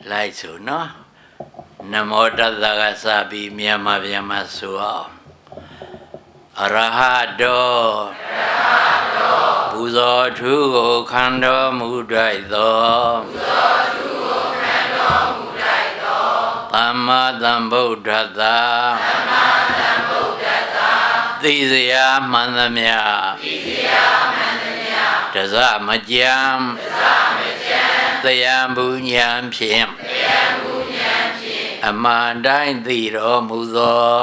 လိုက်ဆိုနော်နမောတတ္တကစပြီးမြန်မာဆိုအောင်အရဟတောပူဇော်ထူးကိုခံတော်မူတိုက်သောသမ္မာသမ္ဗုဒ္ဓတ္တသိစရာမှန်သမျှတစမကြံသယံဘူဉာဏ်ဖြင့်အမှန်တိုင်းသိတော်မူသော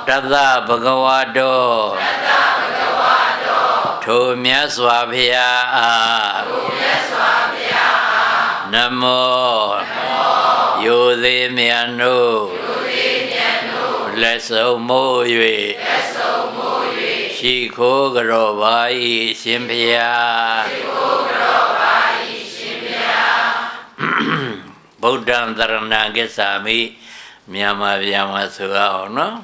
တသဗုဒ္ဓဝါတောထိုမြတ်စွာဘုရားအားနမောယိုသေးမြတ်တို့လက်ဆုံးမိုး၍ရှိခိုးကြောပါ၏ရှင်ဘုရားဗုဒ္ဓံတရဏဂစ္ဆာမိမြန်မာဆိုအောင်နော်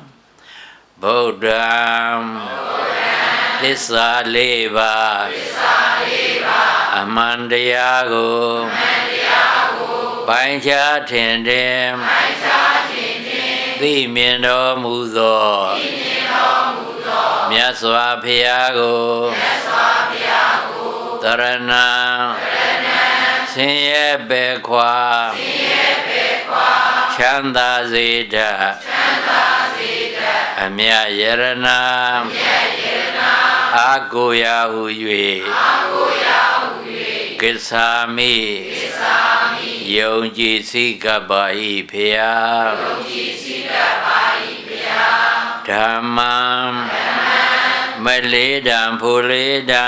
ဗုဒ္ဓံသစ္စာလေးပါးအမှန်တရားကိုပိုင်းခြားထင်တယ်သိမြင်တော်မူသောမြတ်စွာဘုရားကိုတရဏဆင်းရဲပေခွာချမ်းသာစေတတ်အမြတ်ယရဏအာကိုရာဟု၍ကိစ္ဆာမိယုံကြည်စိကပ္ပါ၏ဖျားဓမ္မံမလေးတံဖို့လေးတံ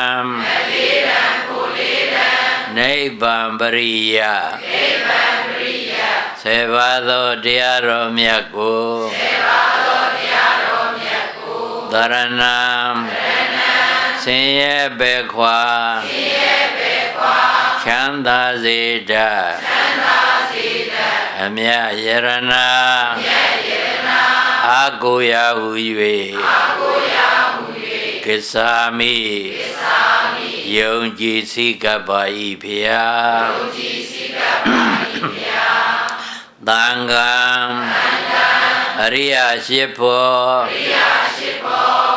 နိဗ္ဗာန်ပရိယဆေပါသောတရားတော်မြတ်ကိုသရဏံဆင်းရဲပေခွာချမ်းသာစေတတ်အမြတ်ယရဏအာကိုရာဟု၍ကိစ္ဆာမိယုံကြည်စိကပ္ပါ၏ဖျားသံဃံအရိယရှိဖို့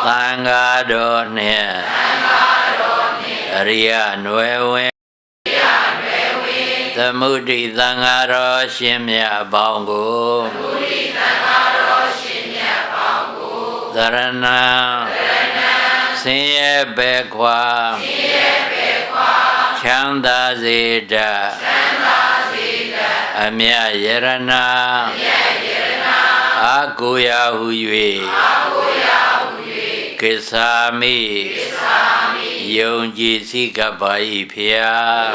သံဃာတော်နှင့်အရိယနွယ်ဝင်သမုဒိသံဃာတော်ရှင်မြတ်ပေါင်းကိုသရဏံဆင်းရဲပေခွာချမ်းသာစေတတ်အမြတ်ယရဏအာကိုရာဟု၍ကိစ္ဆာမိယုံကြည်စိကပ္ပါ၏ဖျား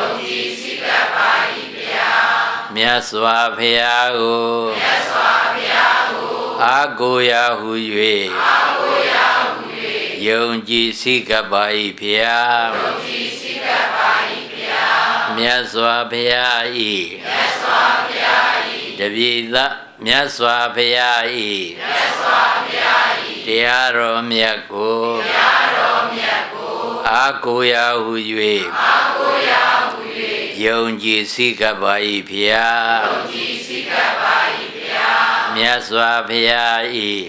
မြတ်စွာဘုရားကိုအာကိုရာဟု၍ယုံကြည်စိကပ္ပါ၏ဖျားမြတ်စွာဘုရား၏တပိသမြတ်စွာဘုရား၏တရားတော်မြတ်ကိုအာကိုရာဟု၍ယုံကြည်စိကပ္ပါ၏ဖျားမြတ်စွာဘုရား၏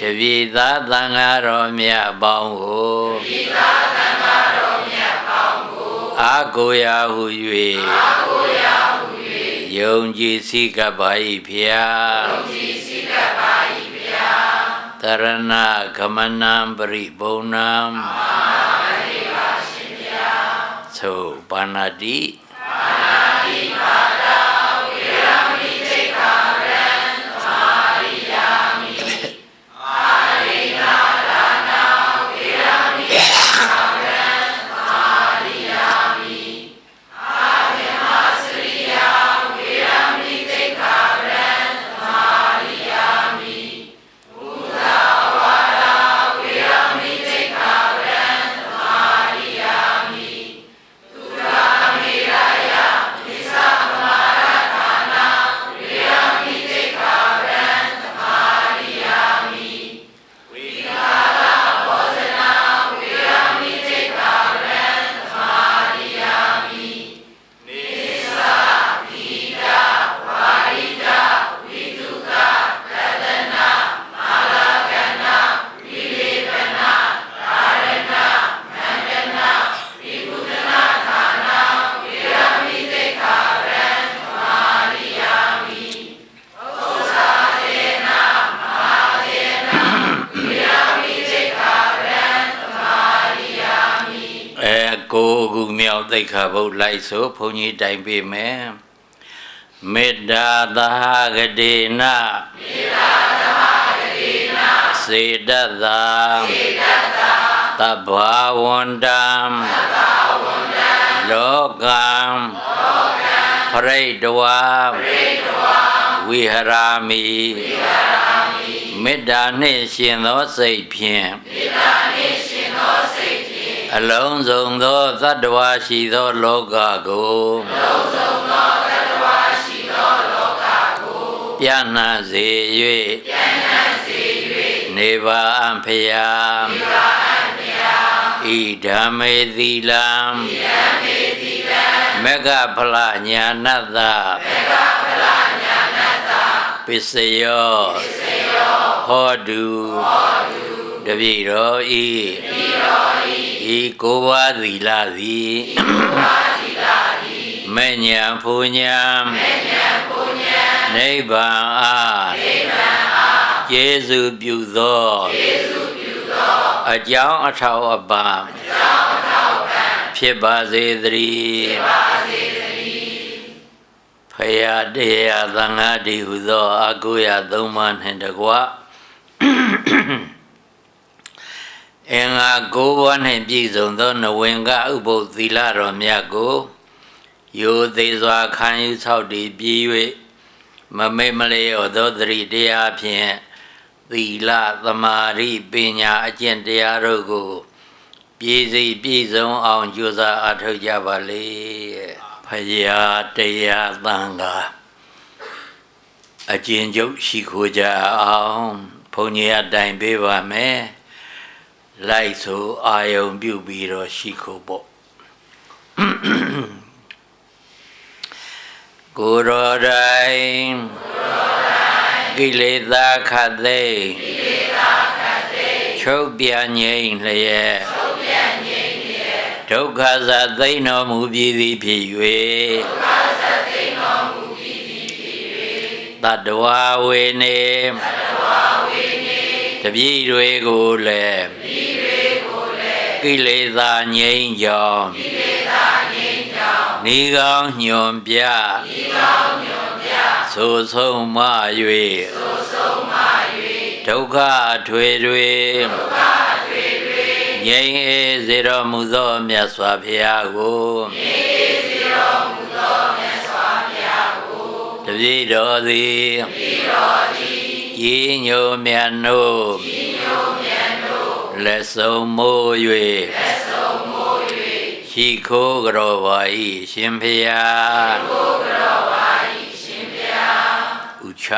တပိသသံဃာတော်မြတ်ပေါင်းကိုအာကိုရာဟု၍ယုံကြည်စိကပ္ပါ၏ဖျားတရဏဂမနံပရိဘုံနံသို့ပါဏာတိAmira 9 ခုမြောက်သိက္ခာပုဒ်လိုက်ဆိုဘုန်းကြီးတိုင်ပေးမယ်မေတ္တာသဟဂတိနစေတသာသဗ္ဗဝန္တံလောကံပရိတဝါဝိဟရာမိမေတ္တာနှင့်ရှင်သောစိတ်ဖြင့်အလုံးစုံသောသတ္တဝါရှိသောလောကကိုပြန့်နှံ့စေ၍နေပါအဖယာဣဓမ္မေသီလံမေဃဖလညာဏတ္တပစ္စယောဟောတုတပိရောဤကိုးပါးသီလသည်မေညာဖူညာနိဗ္ဗာန်အားကျေးဇူးပြုသောအကြောင်းအထောက်အပံ့ဖြစ်ပါစေသတည်းဖယားတရားသံဃာတိဟုသောအကုယသုံးပါးနှင့်တကွအင်္ဂါ9ပါးနှင့်ပြည့်စုံသောနဝင်ကဥပုသ်သီလတော်မြတ်ကိုရိုသေစွာခံယူဆောက်တည်ပြီး၍မမေ့မလျော့သောသတိတရားဖြင့်သီလသမာဓိပညာအကျင့်တရားတို့ကိုပြည့်စုံပြည့်စုံအောင်ကြိုးစားအားထုတ်ကြပါလေဖယားတရားသံဃာအကျဉ်းချုပ်ရှိခိုးကြအောင်ဘုန်းကြီးအတိုင်ပေးပါမယ်လိုက်ဆိုအာယုံပြုပြီးတော့ရှိခိုးပေါ့ကိုယ်တော်တိုင်ကိလေသာခတ်သိချုပ်ပြန်ငြိမ်းလျက်ဒုက္ခဇာသိမ့်တော်မူပြီးသည်ဖြစ်၍တတ္တဝါဝေနေတပည့်တွေကိုလည်းကိလေသာငြိမ်းကြောင်းဤကောင်းညွန်ပြဆိုဆုံးမ၍ဒုက္ခထွေတွေငြိမ်းအေးစေတော်မူသောမြတ်စွာဘုရားကိုတပည့်တော်သည်ဤညိုမြတ်တို့လက်ဆုံးမိုး၍ရှိခိုးကြောပါ၏ရှင်ဘုရားဥချ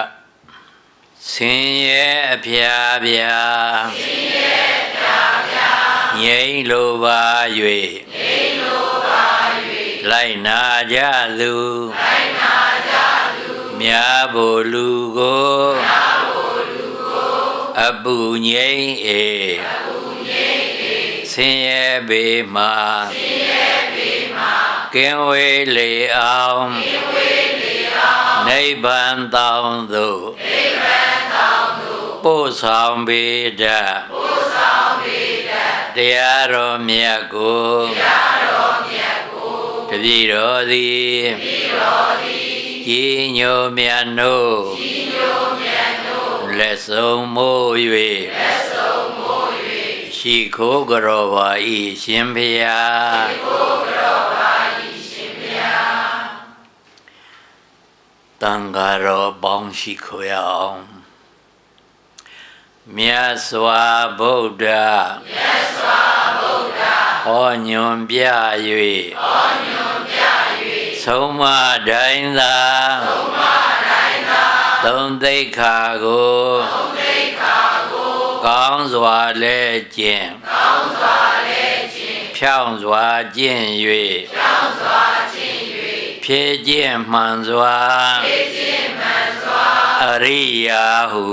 ဆင်းရဲအဖျားပြာငြိမ်းလိုပါ၍လိုက်နာကြသူမြတ်ဘုလူကိုအပူငြိမ်းအေဆင်းရဲပေမှာကင်းဝေးလေအောင်နိဗ္ဗာန်တောင်သို့ပို့ဆောင်ပေတတ်တရားတော်မြတ်ကိုတပည့်တော်သည်ကြီးညိုမြတ်တို့လက်ဆုံးမိုး၍ရှိခိုးကြောပါ၏ရှင်ဘုရားတန်ဃာတော်ပေါင်းရှိခိုးရအောင်မြတ်စွာဘုရားဟောညွန်ပြ၍ဆုံးမတိုင်းသာသုံးသိက္ခာကိုကောင်းစွာလဲကျင့်ဖြောင့်စွာကျင့်၍ဖြည့်ကျင့်မှန်စွာအရိယာဟု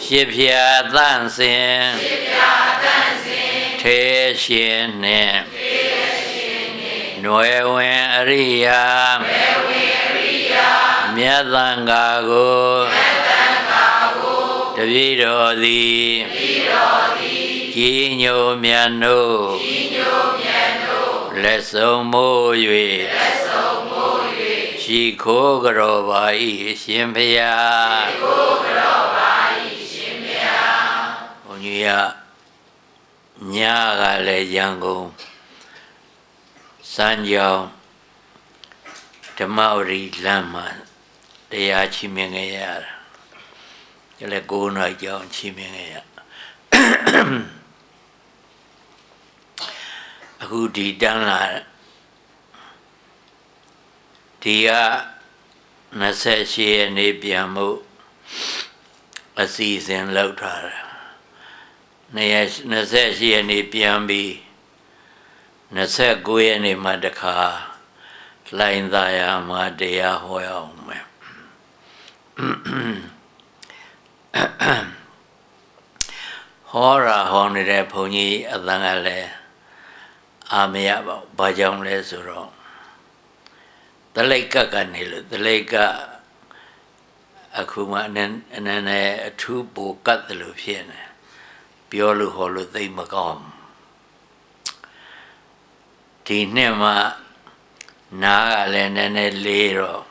ရှိဖြာသန့်စင်ထေရှင်နှင့်နွယ်ဝင်အရိယာမြတ်သံဃာကိုတပည့်တော်သည်ကြီးညိုမြတ်တို့ လက်ဆုံးမိုး၍ရှိခိုးကြောပါ၏ရှင်ဖျားဘုန်းကြီးကညကလည်းရန်ကုန်စမ်းကြောင်းဓမ္မဝရီလမ်းမှာတရားချီးမြှင့်ခဲ့ရတာကျလည်း9 နာရီကြောင်းချီးမြှင့်ခဲ့ရအခုဒီတန်းလာဒီက28 ရက်နေ့ပြန်မှုအစီအစဉ်လုပ်ထားတာ28 ရက်နေ့ပြန်ပြီး29 ရက်နေ့မှတခါလိုင်းသားရမှာတရားဟောရအောင်မယ်ဟောနေတဲ့ဘုန်းကြီးအသံကလည်းအာမရပါဘူးဘာကြောင့်လဲဆိုတော့တလိတ်ကကနေလို့တလိတ်ကအခုမှအနည်းနဲ့အထူးပိုကတ်တယ်လို့ဖြစ်နေပြောလို့ဟောလို့သိမကောင်းဒီနှစ်မှနားကလည်းနည်းနည်းလေးတော့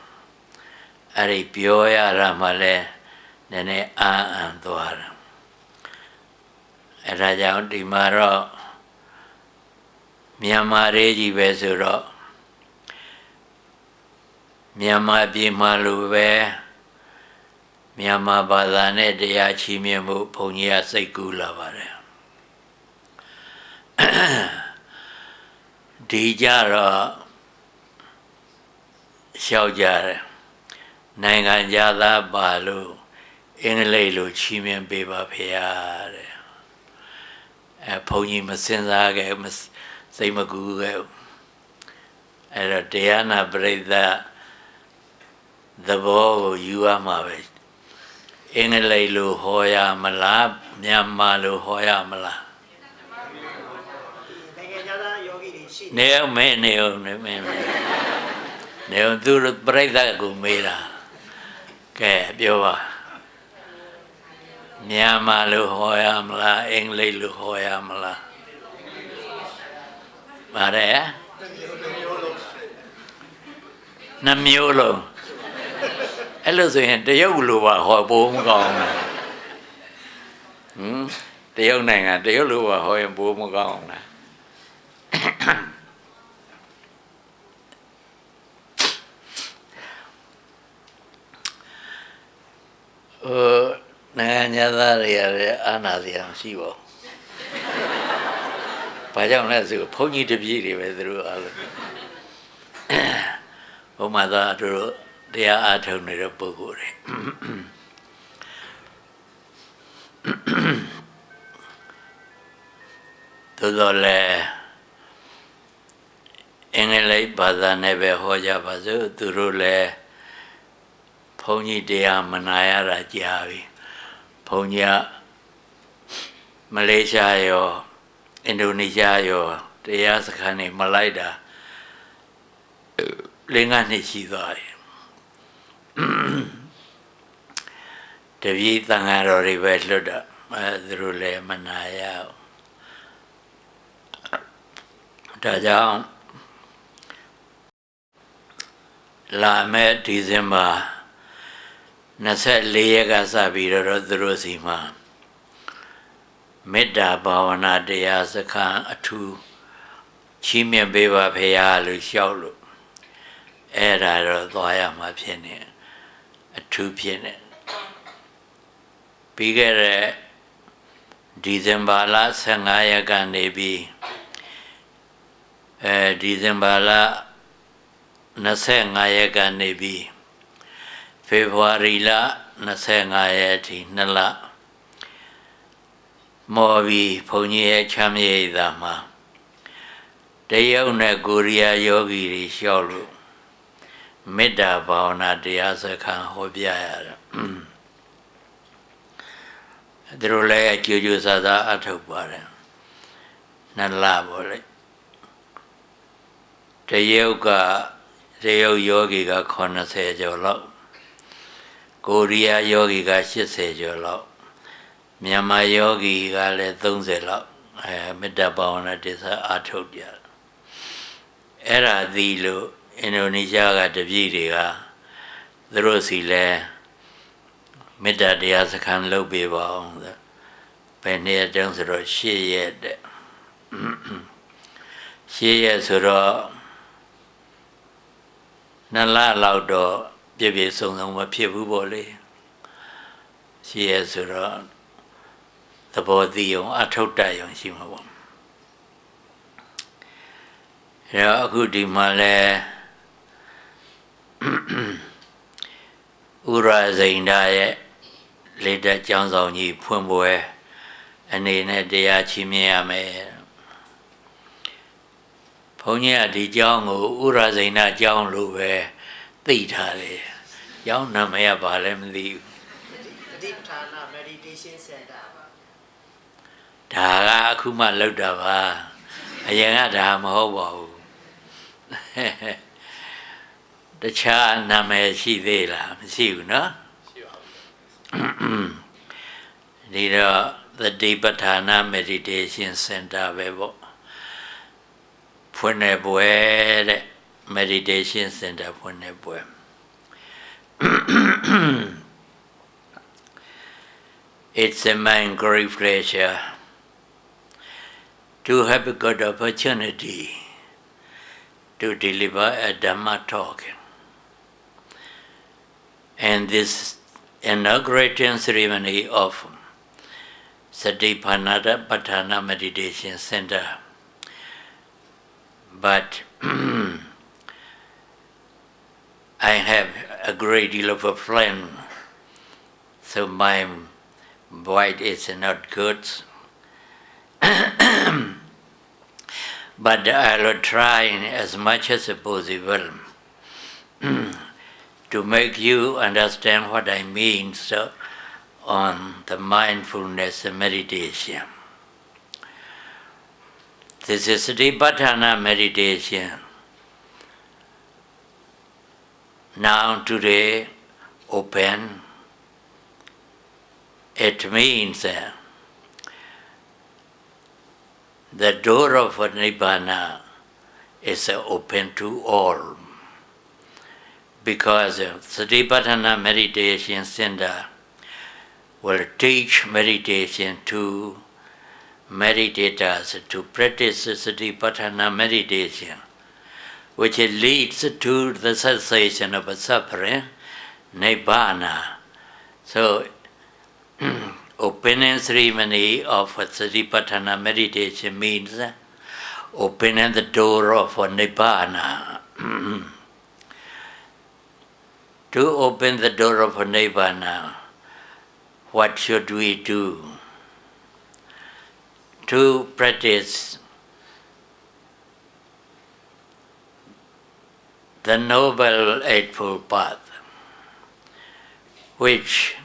အဲ့ဒီပြောရတာမှလည်းနည်းနည်းအံ့သွားတယ်အဲ့ဒါကြောင့်ဒီမှာတော့မြန်မာရေးကြီးပဲဆိုတော့မြန်မာပြည်မှာလိုပဲမြန်မာဘာသာနဲ့တရားချီးမြှင့်မှုဘုန်းကြီးကစိတ်ကူးလာပါတယ်ဒီကြတော့လျှောက်ကြတယ်နိုင်ငံသားပါလို့အင်္ဂလိပ်လိုချီးမြှင့်ပေးပါဖေရတဲ့ဘုန်းကြီးမစင်စားခဲ့စိတ်မကူးခဲ့အဲ့တော့တရားနာပရိသတ်သဘောကိုယူရမှာပဲအင်္ဂလိပ်လိုဟောရမလားမြန်မာလိုဟောရမလားနေအောင်မဲနေအောင်သူပရိသတ်ကိုမေးတာကဲပြောပါမြန်မာလိုဟောရမလားအင်္ဂလိပ်လိုဟောရမလားပါတယ်နှမျိုးလုံးအဲ့လိုဆိုရင်တရုတ်လိုပါဟောပိုးမကောင်းဘူးတရုတ်နိုင်ငံတရုတ်လိုပါဟောရင်ပိုးမကောင်းလားနိုင်ငံသားတွေရတယ်အာနာစရာမရှိပါဘူးဘာကြောင့်လဲဆိုဘုန်းကြီးတပည့်တွေပဲသူတို့အားလုံးဘုမာသားတို့တရားအားထုတ်နေတဲ့ပုဂ္ဂိုလ်တွေသို့တော်လည်းအင်္ဂလိပ်ဘာသာနဲ့ပဲဟောကြပါစို့သူတို့လည်းဘုန်းကြီးတရားမနာရတာကြာပြီဘုန်းကြီးမလေးရှားရောအင်ဒိုနီးရှားရောတရားစခန်းနေမလိုက်တာ5 နှစ်ရှိသွားတယ်တပည့်သံဃာတော်တွေပဲလွတ်တော့သူတို့လည်းမနာရဘူးဒါကြောင့်လာမယ့်ဒီဇင်ဘာ24 ရက်ကစပြီးတော့သူတို့စီမှာမေတ္တာဘာဝနာတရားစခန်းအထူးချီးမြှင့်ပေးပါဖေရလို့လျှောက်လို့အဲ့ဒါတော့သွားရမှာဖြစ်နေအထူးဖြစ်နေပြီးခဲ့တဲ့ဒီဇင်ဘာလ15 ရက်ကနေပြီးဒီဇင်ဘာလ25 ရက်ကနေပြီးဖေဖော်ဝါရီလ25 ရက်အထိ2 လမော်ပြီးဘုန်းကြီးရဲ့ချမ်းမြေ့တာမှာတရုတ်နဲ့ကိုရီးယားယောဂီတွေလျှောက်လို့မေတ္တာဘာဝနာတရားစခန်းဟောပြရတယ်သူတို့လည်းကြိုးကြိုးစားစားအထုတ်ပါတယ်2 လပေါ့လေတရုတ်ယောဂီက80 ကျော်လောက်ကိုရီးယားယောဂီက80 ကျော်လောက်မြန်မာယောဂီကလည်း30 လောက်မေတ္တာဘာဝနာတရားအထုတ်ကြ Era dilo Indonesia ga tepidi ga thuro si le Mettaတရားစခန်းလုပ်ပေးပါအောင်ဘယ်နေ့တုန်းဆိုတော့8 ရက်တဲ့8 ရက်ဆိုတော့2 လလောက်တော့ပြည့်ပြည့်စုံစုံမဖြစ်ဘူးပေါ့လေ8 ရက်ဆိုတော့သဘောသိအောင်အထုတ်တတ်အောင်ရှိမှာပေါ့အဲတော့အခုဒီမှာလဲဥရဇိန္ဒာရဲ့လေတက်ကျောင်းဆောင်ကြီးဖွင့်ပွဲအနေနဲ့တရားချီးမြှင့်ရမယ်ဘုန်းကြီးကဒီကျောင်းကိုဥရဇိန္ဒာကျောင်းလို့ပဲသိထားတယ်ကျောင်းနာမည်ကဘာလဲမသိဘူးDHAMMA meditation center ဒါကအခုမှလောက်တာပါအရင်ကဒါမဟုတ်ပါဘူးတခြားနာမည်ရှိသေးလားမရှိဘူးเนาะရှိပါဘူးဒီတော့ the DHAMMA meditation center ပဲပေါ့ဖွင့်နေပွဲတဲ့ meditation center ဖွင့်နေပွဲIt's a my great pleasure to have a good opportunity to deliver a Dhamma talk. And this inauguration ceremony of Satipatthana Meditation Center. But I have a great deal of a flame, so my voice is not good. But I will try as much as possible to make you understand what I mean on the mindfulness meditation. This is Satipatthana meditation. Now today open. It means the door of Nibbana is open to all. Because Satipatthana Meditation Center will teach meditation to meditators to practice Satipatthana meditation, which leads to the cessation of suffering, Nibbana. So, opening ceremony of Satipatthana meditation means opening the door of Nibbana. To open the door of Nibbana, what should we do? To practice the Noble Eightfold Path, which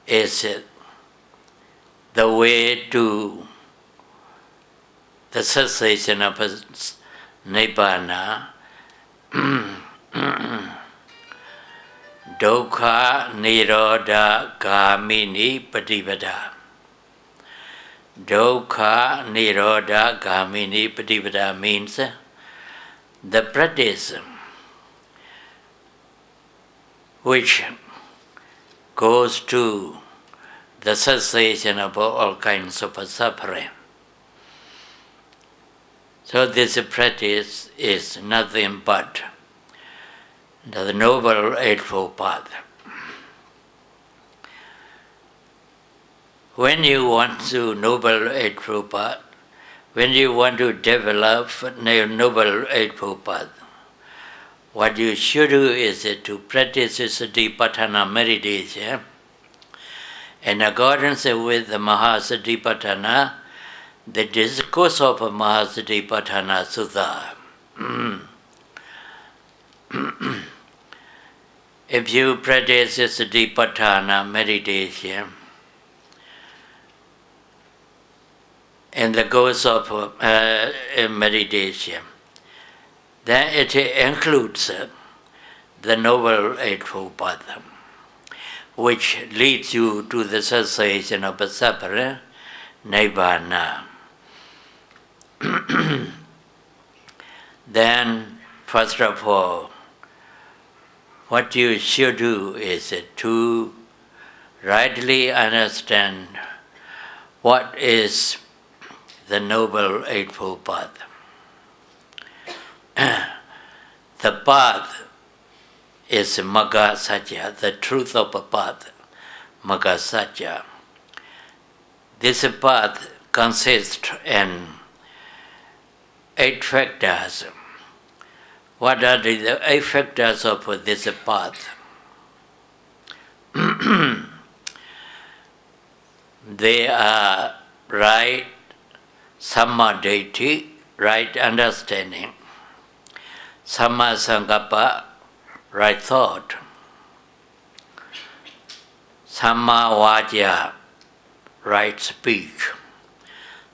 is the way to the cessation of Nibbana, Dukkha Nirodha Gamini Patipada. Dukkha Nirodha Gamini Patipada means the practice which goes to the cessation of all kinds of suffering. So this practice is nothing but the Noble Eightfold Path. When you want to Noble Eightfold Path, when you want to develop the Noble Eightfold Path, what you should do is to practice Satipatthana meditation in accordance with the Mahasatipatthana, the discourse of Mahasatipatthana Sutta. If you practice Satipatthana meditation in the course of meditation, then it includes the Noble Eightfold Path, which leads you to the cessation of suffering, Nibbana. then first of all, what you should do is to rightly understand what is the Noble Eightfold Path. The path is Magga Satya, the truth of a path, Magga Satya. This path consists in 8 factors. What are the 8 factors of this path? They are right sammaditi, right understanding, samma sankappa, right thought, samma vajja, right speech,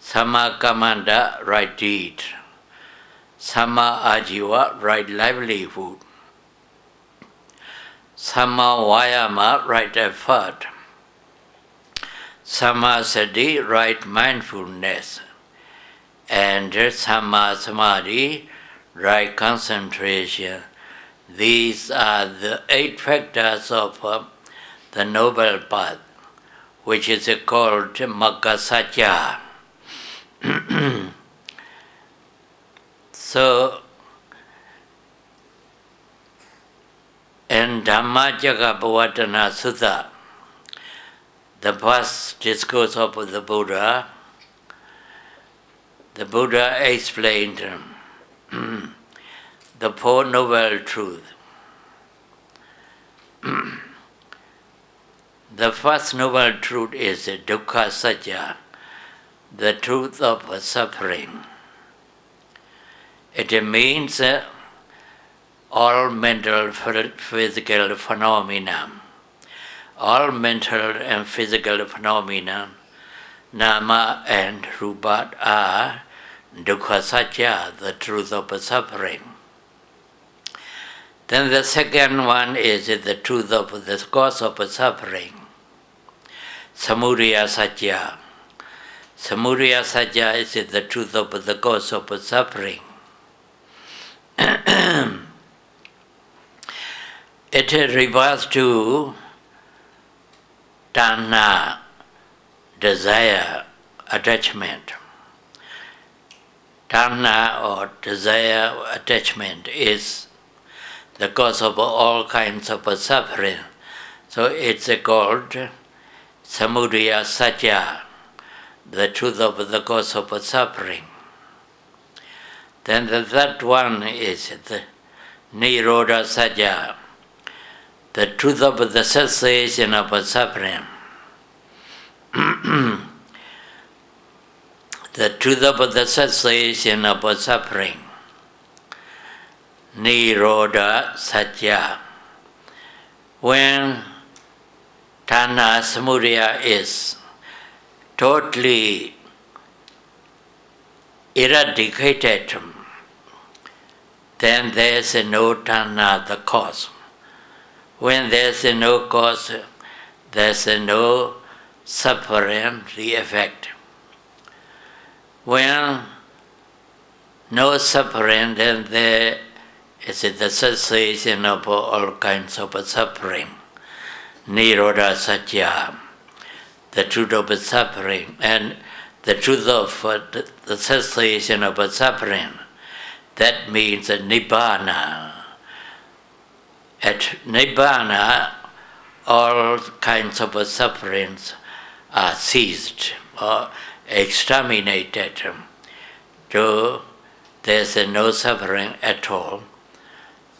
samma kamanda, right deed, samma ajiva, right livelihood, samma vayama, right effort, samma sati, right mindfulness, and samma samadhi, right concentration. These are the 8 factors of the Noble Path, which is called Magga Satya. So, in Dhammacakkappavattana Sutta, the first discourse of the Buddha explained the 4 Noble Truths. The first Noble Truth is Dukkha Satya, the truth of suffering. It means all mental, physical phenomena, all mental and physical phenomena, nama and rupa, are Dukkha Satya, the truth of suffering. Then the second one is the truth of the cause of suffering, Samudaya Satya. Samudaya Satya is the truth of the cause of suffering. It refers to tanha, desire, attachment. Tanha or desire, attachment is the cause of all kinds of suffering. So it's called Samudaya Satya, the truth of the cause of suffering. Then the third one is the Nirodha Satya, the truth of the cessation of suffering. The truth of the cessation of suffering. Nirodha Satya. When tanha samudaya is totally eradicated, then there is no tanha, the cause. When there is no cause, there is no suffering, the effect. When no suffering, then there is the cessation of all kinds of suffering. Nirodha Satya, the truth of suffering, and the truth of the cessation of suffering. That means Nibbana. At Nibbana, all kinds of sufferings are ceased or exterminated. So there's no suffering at all.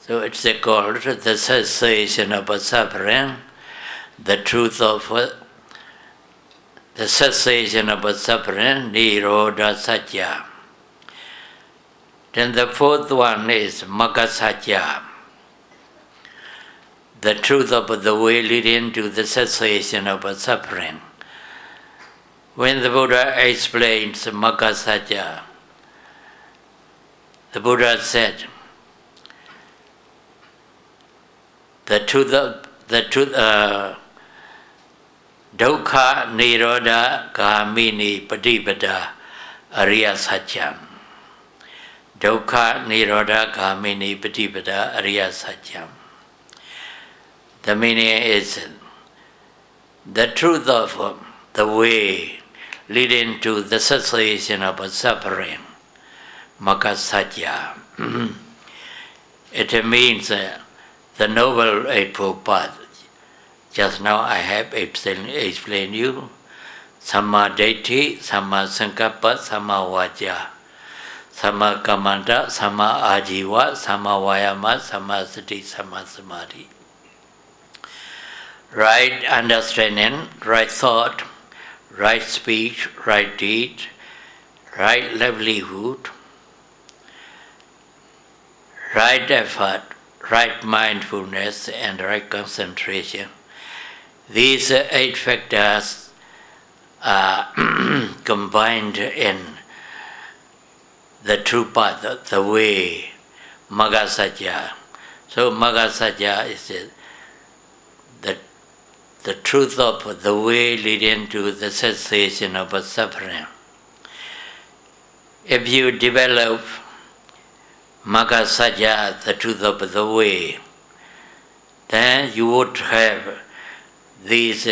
So it's called the cessation of suffering, the truth of the cessation of suffering, Nirodha Satya. Then the fourth one is Magga Satya, the truth of the way leading to the cessation of suffering. When the Buddha explains Magga Satya, the Buddha said, the truth Dukkha Nirodha Gamini Patipada Ariya Satya. Dukkha Nirodha Gamini Patipada Ariya Satyam. The meaning is the truth of the way leading to the cessation of suffering, Magga-Satya. It means the Noble Eightfold Path. Just now I have explained you. Samma Ditti, Samma Sankappa, Samma Vajja, Samma Kammanta, Samma Ajiva, Samma Vayama, Samma Sati, Samma Samadhi. Right understanding, right thought, right speech, right deed, right livelihood, right effort, right mindfulness, and right concentration. These 8 factors are combined in the true path, the way, Magga-Satya. So Magga-Satya is the truth of the way leading to the cessation of suffering. If you develop Magga-Satya, the truth of the way, then you would have these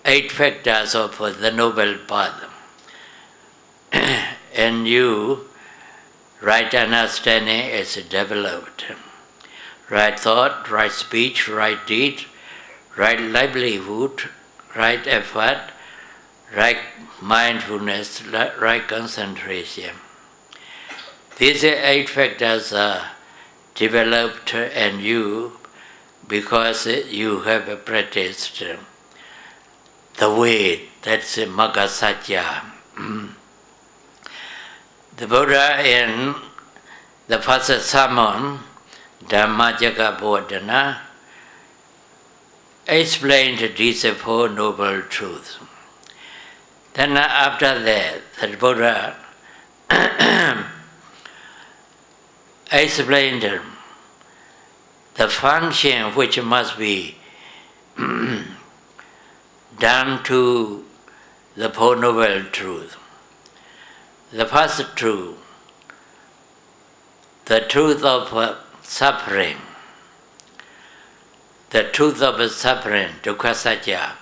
8 factors of the Noble Path. And you, right understanding is developed. Right thought, right speech, right deed, right livelihood, right effort, right mindfulness, right concentration. These 8 factors are developed in you because you have practiced the way, that's Magga-Satya. The Buddha in the first sermon, Dhammajagabodhana, explained these 4 noble truths. Then after that, the Buddha explained the function which must be done to the 4 noble truths. The first truth, the truth of suffering. The truth of suffering, Dukkha-Satya,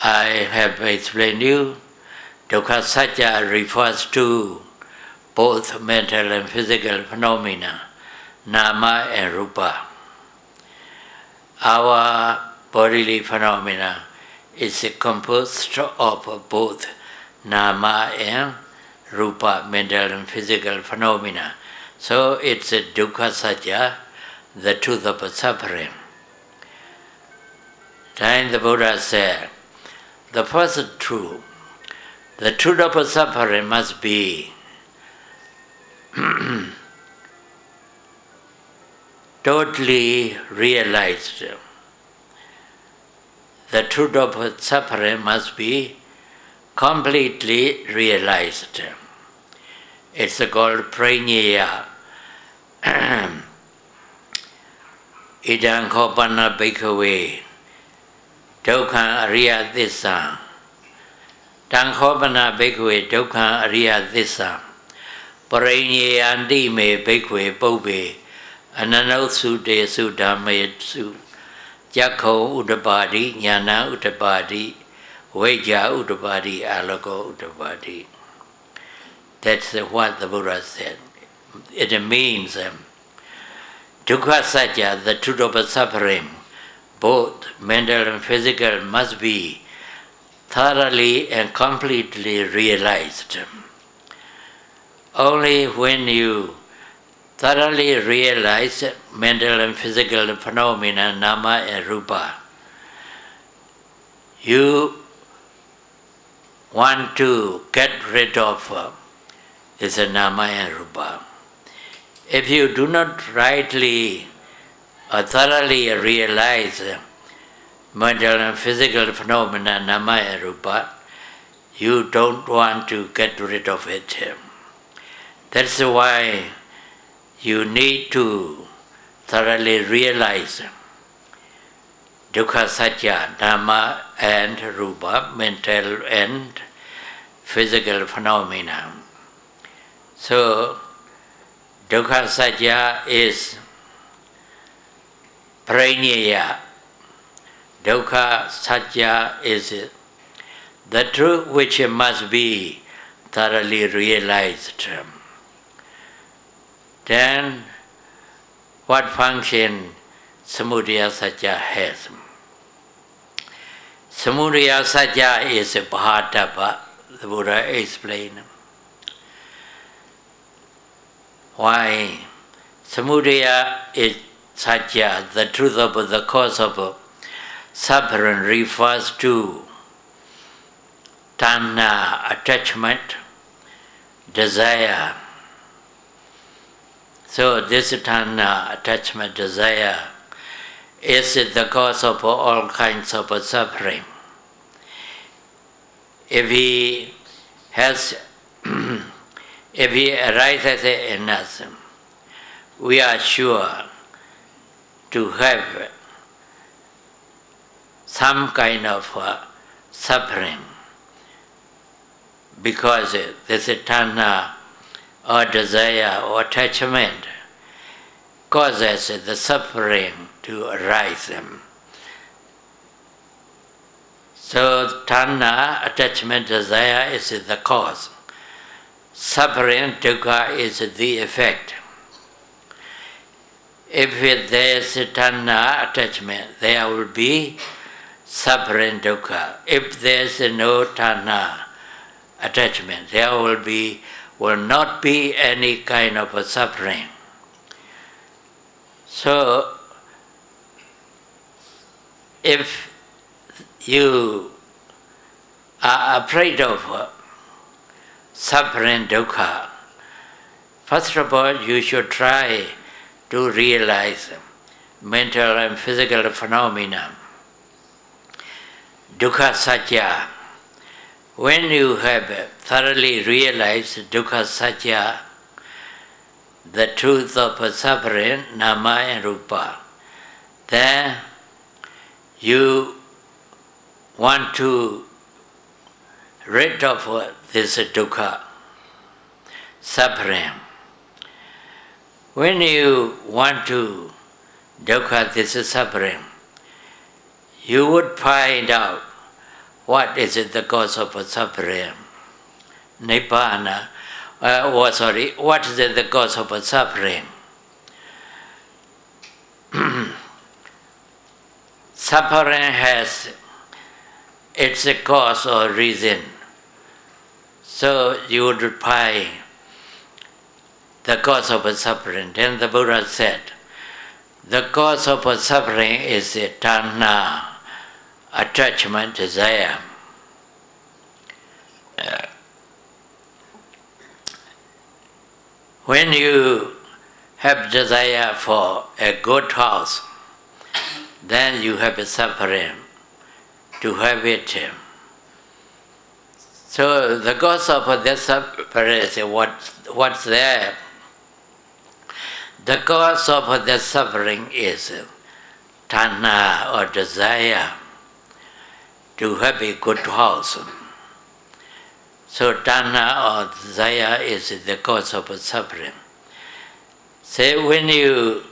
I have explained you. Dukkha-Satya refers to both mental and physical phenomena, Nama and Rupa. Our bodily phenomena is composed of both Nama and Rupa, mental and physical phenomena. So it's a Dukkha-Satya, the truth of suffering. Then the Buddha said, the first truth, the truth of suffering must be totally realized. The truth of suffering must be completely realized. It's called prajñaya. Idang khopana bhikkhave dukkha ariya thissa. Dang khopana bhikkhave dukkha ariya thissa. Prajñayanti me bhikkhave pubbhe ananotsude sudhammayatsu. Jakho uddapadi, jnana uddapadi, vajja uddapadi, aloko uddapadi. That's what the Buddha said. It means Dukkha-Satya, the truth of suffering, both mental and physical, must be thoroughly and completely realized. Only when you thoroughly realize mental and physical phenomena, Nama and Rupa, you want to get rid of this Nama and Rupa. If you do not rightly or thoroughly realize mental and physical phenomena, Nama and Rupa, you don't want to get rid of it. That's why you need to thoroughly realize Dukkha-Satya, Nama and Rupa, mental and physical phenomena. So, dukkha satya is pranyaya. Dukkha satya is the truth which must be thoroughly realized. Then, what function samudaya satya has? Samudaya satya is a bhatapa, the Buddha explained. Why? Samudaya is satya, the truth of the cause of suffering refers to tanha, attachment, desire. So this tanha, attachment, desire is the cause of all kinds of suffering. If he arises in us, we are sure to have some kind of suffering, because this tanha or desire or attachment causes the suffering to arise. So tanha, attachment, desire is the cause. Suffering, dukkha, is the effect. If there is tanha, attachment, there will be suffering, dukkha. If there is no tanha, attachment, there will not be any kind of a suffering. So, if you are afraid of suffering, dukkha, first of all, you should try to realize mental and physical phenomena. Dukkha satya. When you have thoroughly realized dukkha satya, the truth of suffering, nama and rupa, then you want to rid of this dukkha, suffering. When you want to dukkha, this suffering, you would find out what is the cause of suffering. Nibbana, what is the cause of suffering? Suffering has its cause or reason. So you would find the cause of suffering. Then the Buddha said, the cause of suffering is tanha, attachment, desire. When you have desire for a good house, then you have a suffering to have it. So the cause of this suffering is what's there. The cause of the suffering is tanha or desire to have a good house. So tanha or desire is the cause of suffering. Say when you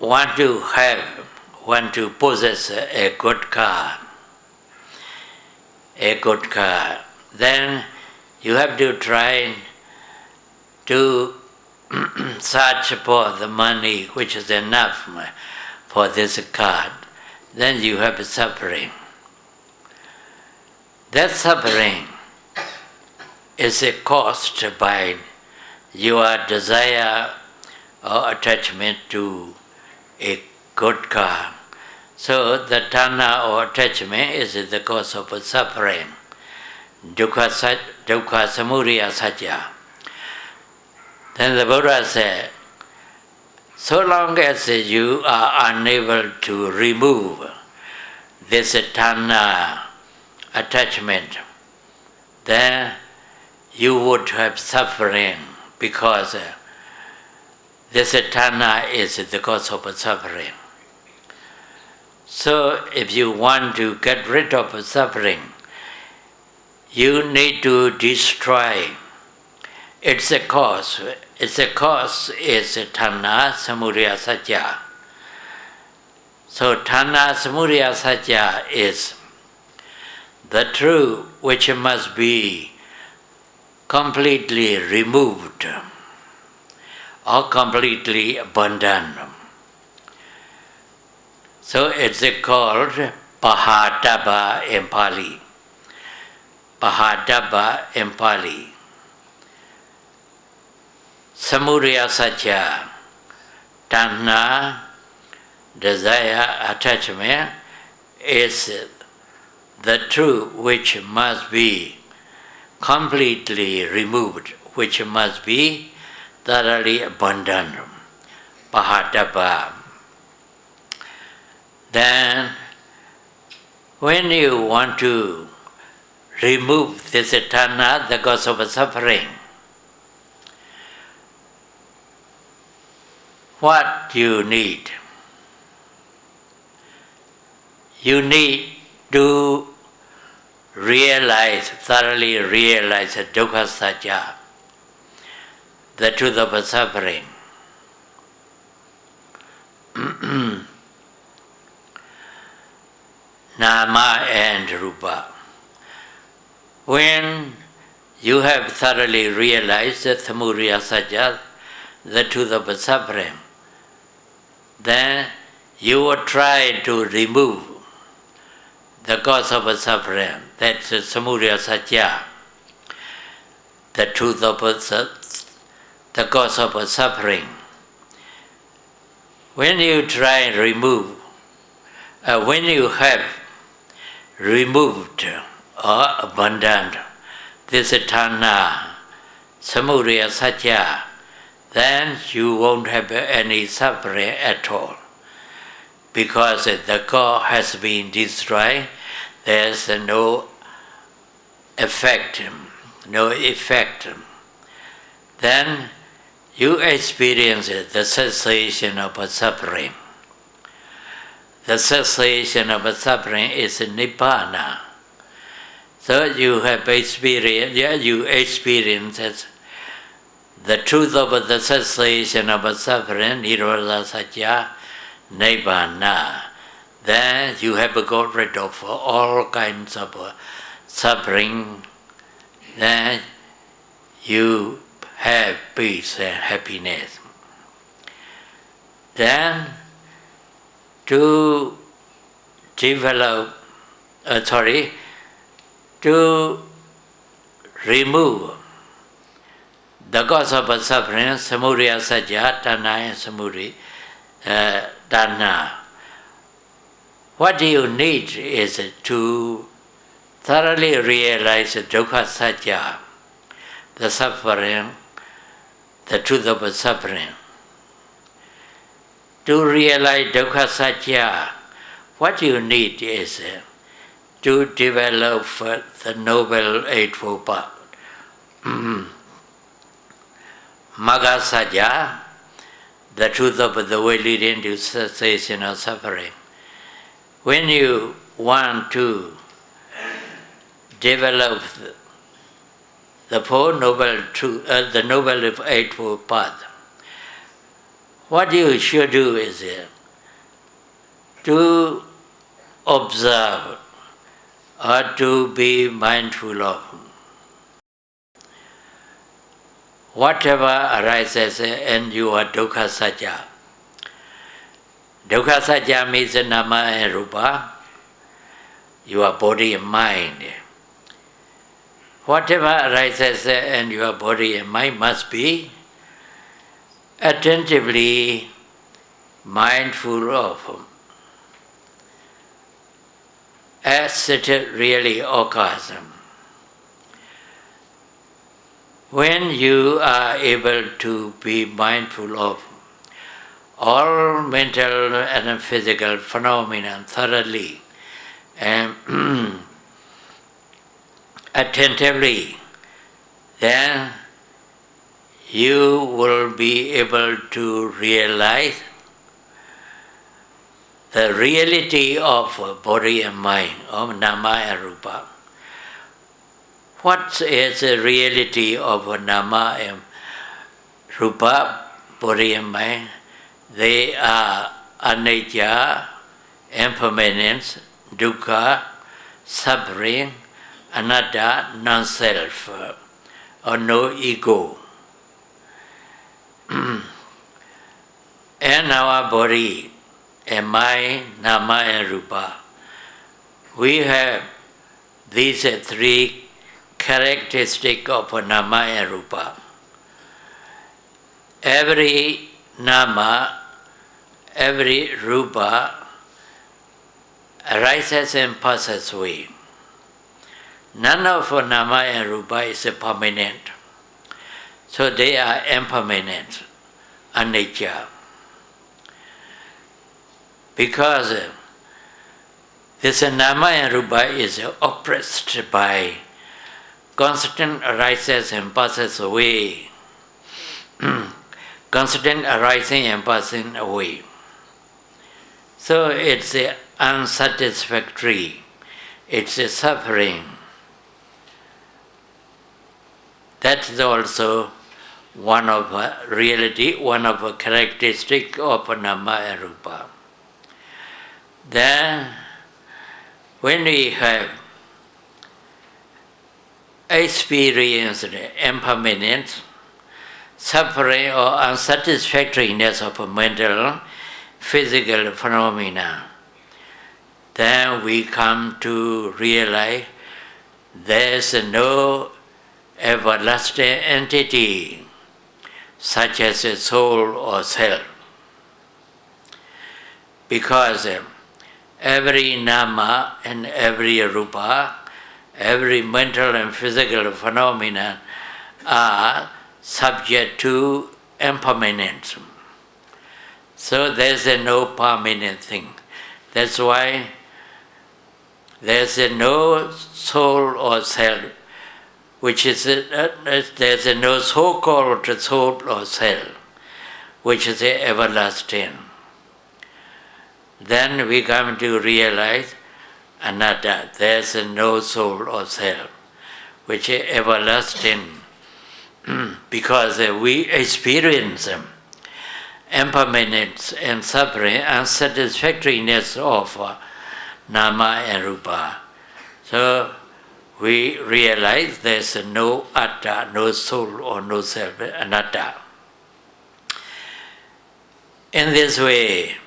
want to possess a good car, then you have to try to search for the money which is enough for this car. Then you have suffering. That suffering is caused by your desire or attachment to a good car. So the tanha or attachment is the cause of suffering. Dukkha samudaya satya. Then the Buddha said, so long as you are unable to remove this tanha attachment, then you would have suffering, because this tanha is the cause of suffering. So if you want to get rid of suffering, you need to destroy. It's a cause. Its a cause is Tanha Samudaya Satya. So Tanha Samudaya Satya is the truth which must be completely removed or completely abandoned. So it's called Pahadabha in Pali. Pahadabha in Pali. Samudaya Satya, Tanha, desire, attachment, is the truth which must be completely removed, which must be thoroughly abandoned. Pahadabha. Then, when you want to remove this Tanha, the cause of suffering, what you need? You need to thoroughly realize the dukkha satya, the truth of suffering. Nama and Rupa. When you have thoroughly realized the Samudaya Satya, the truth of suffering, then you will try to remove the cause of suffering. That's the Samudaya Satya, the truth of the cause of suffering. When you try and remove, when you have removed or abandoned this Tanha, Samudaya Satya, then you won't have any suffering at all. Because the cause has been destroyed, there's no effect. Then you experience the cessation of suffering. The cessation of suffering is Nibbana. So you have experienced, you experience the truth of the cessation of suffering, Nirodha Satya, Nibbana. Then you have got rid of all kinds of suffering. Then you have peace and happiness. Then to develop, to remove the cause of suffering, Samudaya Satya, Tanha and Samudaya, Tanha. What you need is to thoroughly realize the dukkha satya, the suffering, the truth of suffering. To realize dukkha satya, what you need is to develop the Noble Eightfold Path. Magga satya, the truth of the way leading to cessation of suffering. When you want to develop the Four Noble Truth, the Noble Eightfold Path, what you should do is to observe or to be mindful of whatever arises in your dukkha satya. Dukkha satya means nama and rupa, your body and mind. Whatever arises in your body and mind must be attentively mindful of as it really occurs. When you are able to be mindful of all mental and physical phenomena thoroughly and attentively, then you will be able to realize the reality of body and mind, of nama and rupa. what is the reality of Nama and Rupa Bodhiyamaya? They are anicca, impermanence, dukkha, suffering, anatta, non-self, or no ego. In our body, and mind, Nama and Rupa, we have these three characteristics of Nama and Rupa. Every Nama, every Rupa arises and passes away. None of Nama and Rupa is permanent. So they are impermanent, anicca. Because this Nama and Rupa is oppressed by constant arises and passes away. Constant arising and passing away. So it's unsatisfactory. It's a suffering. That's also one of reality, one of a characteristic of Nama and Rupa. Then, when we have experienced impermanence, suffering or unsatisfactoriness of mental, physical phenomena, then we come to realize there is no everlasting entity such as a soul or self. Because every Nama and every Rupa, every mental and physical phenomena are subject to impermanence. So there's no permanent thing. That's why there's no soul or self, which is there's no so-called soul or self, which is everlasting. Then we come to realize anatta, there's no soul or self, which is everlasting. Because we experience impermanence and suffering, unsatisfactoriness of Nama and Rupa. So we realize there's no atta, no soul or no self, anatta. In this way,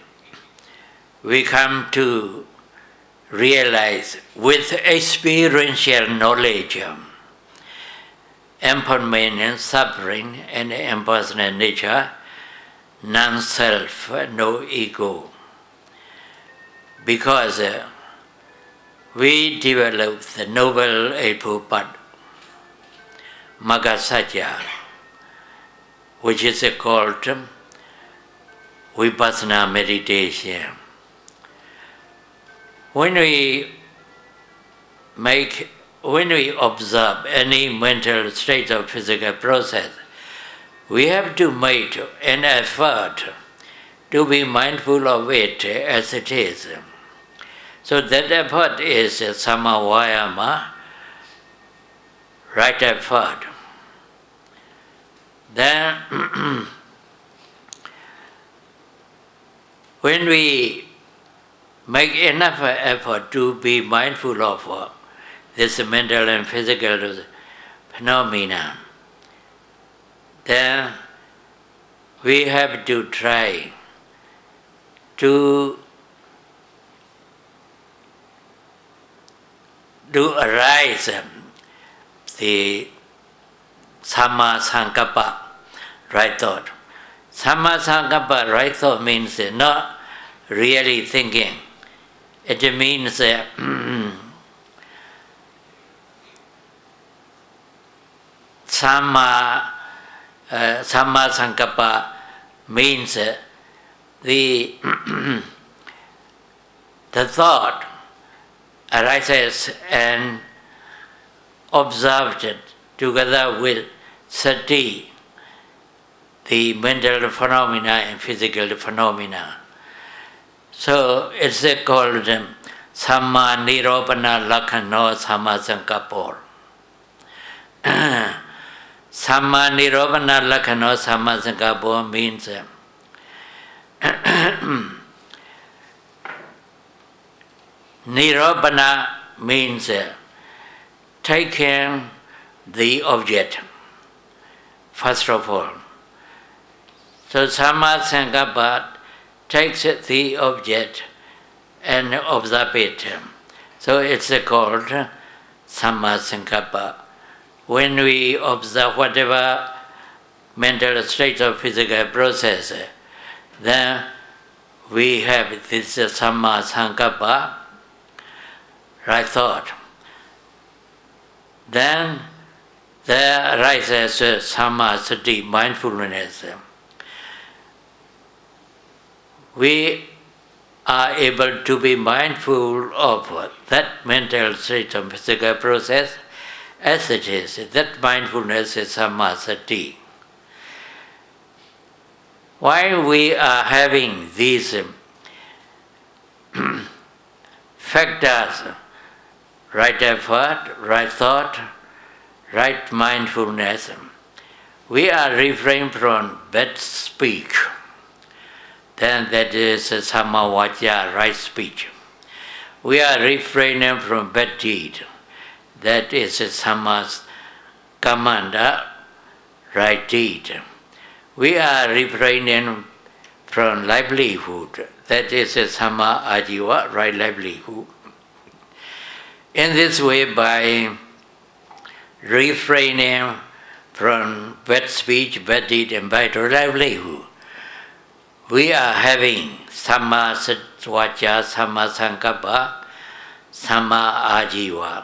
we come to realize with experiential knowledge impermanent, suffering, and impersonal nature, non-self, no ego. Because we develop the Noble Eightfold Path, Magga which is called Vipassana meditation. When we observe any mental state of physical process, we have to make an effort to be mindful of it as it is. So that effort is Sammavayama, right effort. Then, when we make enough effort to be mindful of this mental and physical phenomena, then we have to try to arise the Samma Sankappa, right thought. Samma Sankappa, right thought, means not really thinking. It means Samma Sankappa means the thought arises and observed together with sati, the mental phenomena and physical phenomena. So it's called Samma Niropana Lakhano Samma Sankappa. Samma nirobana lakkhano samma sankappo means nirobana means taking the object, first of all. So samma sankappa takes the object and observe it. So it's called samma sankappa. When we observe whatever mental state of physical process, then we have this samma sankappa, right thought. Then there arises samma sati, mindfulness. We are able to be mindful of that mental state of physical process as it is. That mindfulness is samma sati. While we are having these factors, right effort, right thought, right mindfulness, we are refraining from bad speech. Then that is samma vaca, right speech. We are refraining from bad deed. That is samma kammanta, right deed. We are refraining from livelihood. That is samma ajiva, right livelihood. In this way, by refraining from bad speech, bad deed, and bad livelihood, we are having samma vaca, samma sankappa, samma ajiva.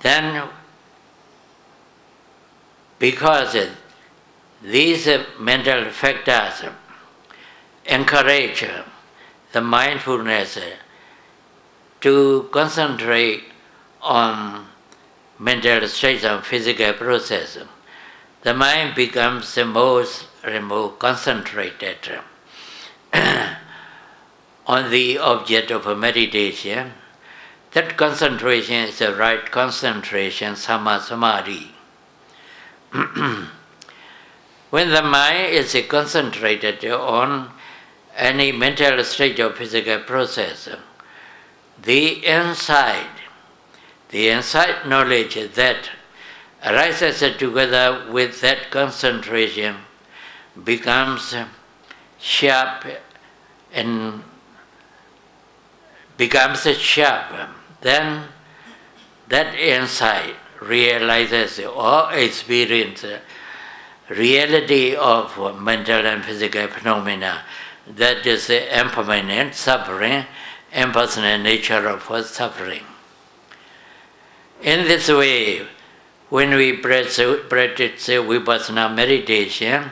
Then, because these mental factors encourage the mindfulness to concentrate on mental states of physical process, the mind becomes more and more concentrated on the object of meditation. That concentration is the right concentration, samma samadhi. When the mind is concentrated on any mental state of physical process, the insight knowledge that arises together with that concentration becomes sharp and becomes sharp. Then that insight realizes or experiences reality of mental and physical phenomena, that is the impermanent suffering, impersonal nature of suffering. In this way, when we practice vipassana meditation,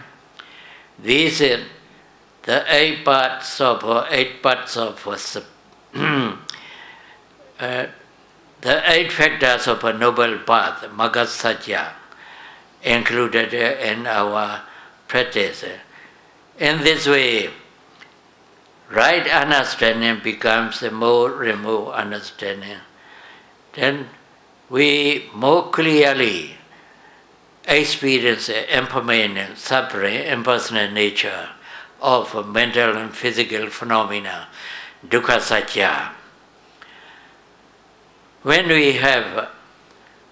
these the eight parts of the eight factors of a noble path, magga satya, included in our practice. In this way, right understanding becomes a more remote understanding. Then we more clearly experience impermanent suffering, impersonal nature of mental and physical phenomena, dukkha satya. When we have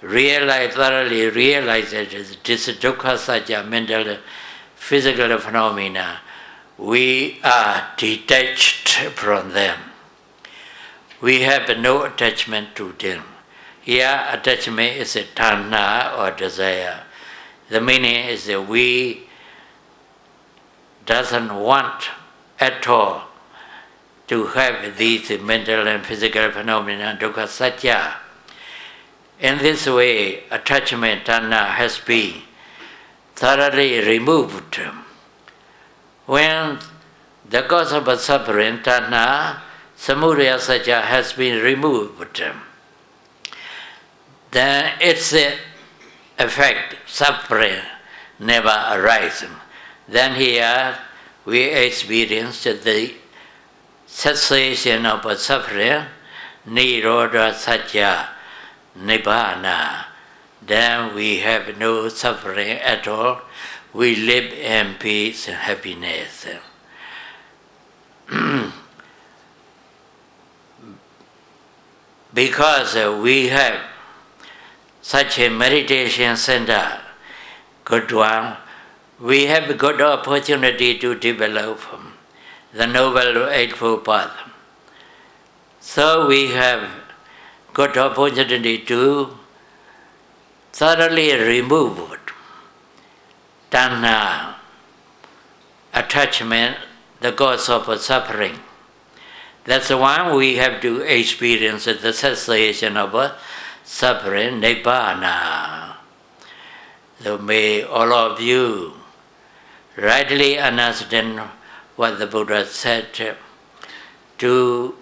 thoroughly realized that this dukkha satya, mental, physical phenomena, we are detached from them. We have no attachment to them. Here, attachment is a tanha or desire. The meaning is that we doesn't want at all to have these mental and physical phenomena, dukkha satya. In this way, attachment tanha has been thoroughly removed. When the cause of suffering, tanha, samudaya satya, has been removed, then its effect, suffering, never arises. Then here we experience the cessation of suffering, nirodha satya, nibbana. then we have no suffering at all. We live in peace and happiness. Because we have such a meditation center, good one, we have a good opportunity to develop the Noble Eightfold Path. So we have good opportunity to thoroughly remove tanha, attachment, the cause of suffering. That's why we have to experience the cessation of suffering, nibbana. So may all of you rightly understand what the Buddha said, to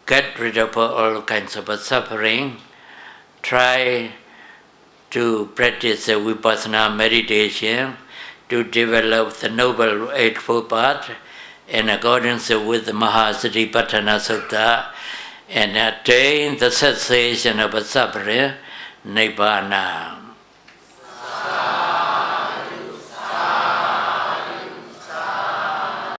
get rid of all kinds of suffering. Try to practice vipassana meditation to develop the Noble Eightfold Path in accordance with the Mahasatipatthana Sutta and attain the cessation of suffering, nibbana.